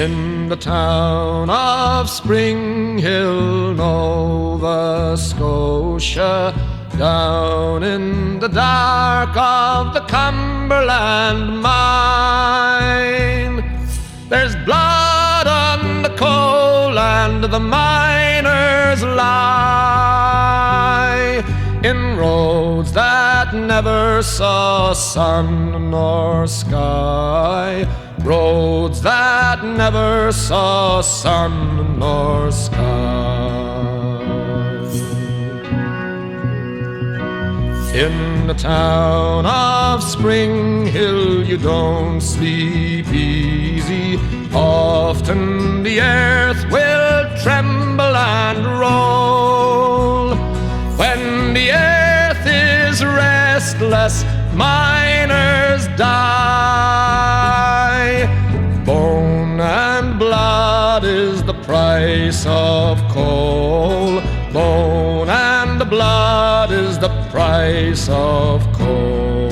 In the town of Spring Hill, Nova Scotia, down in the dark of the Cumberland mine, there's blood on the coal and the miners lie in roads that never saw sun nor sky, roads that never saw sun nor sky. In the town of Spring Hill you don't sleep easy. Often the earth will tremble and roll. When the earth is restless, miners die. Bone and blood is the price of coal. Bone and blood is the price of coal.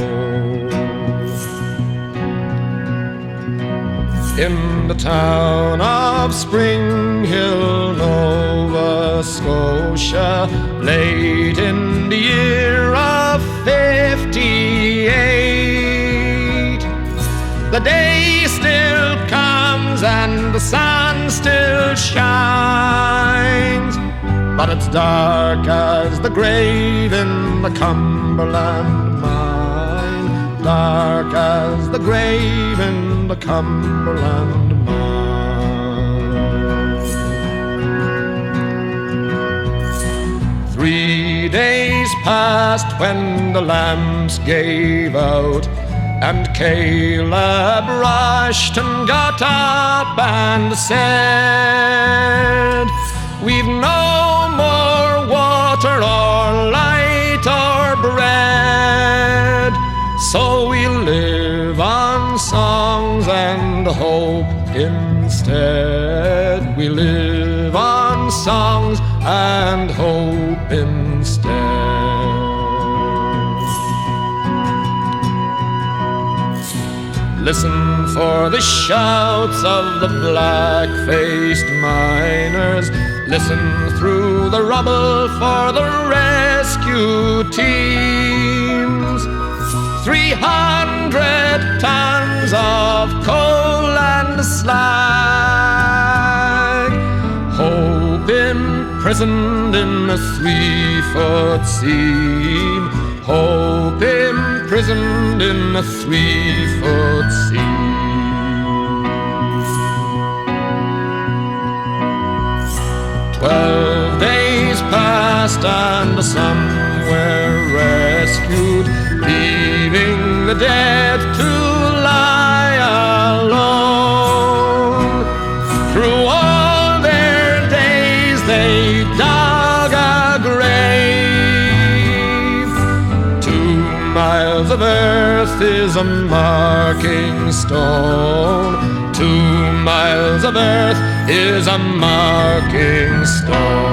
In the town of Spring Hill, Nova Scotia, late in the year of 58, the day still comes and the sun still shines, but it's dark as the grave in the Cumberland mine, dark as the grave in the Cumberland mine. 3 days passed when the lamps gave out, and Caleb rushed and got up and said, "We've no more water or light or bread, so we'll live on songs and hope instead. We live on songs and hope instead." Listen for the shouts of the black-faced miners. Listen through the rubble for the rescue teams. 300 tons of coal and slag, hope imprisoned in a 3-foot seam, hope imprisoned in a 3-foot seam. 12 days passed and some were rescued, leaving the dead to lie alone. Through all their days they dug a grave. 2 miles of earth is a marking stone. 2 miles of earth is a marking stone.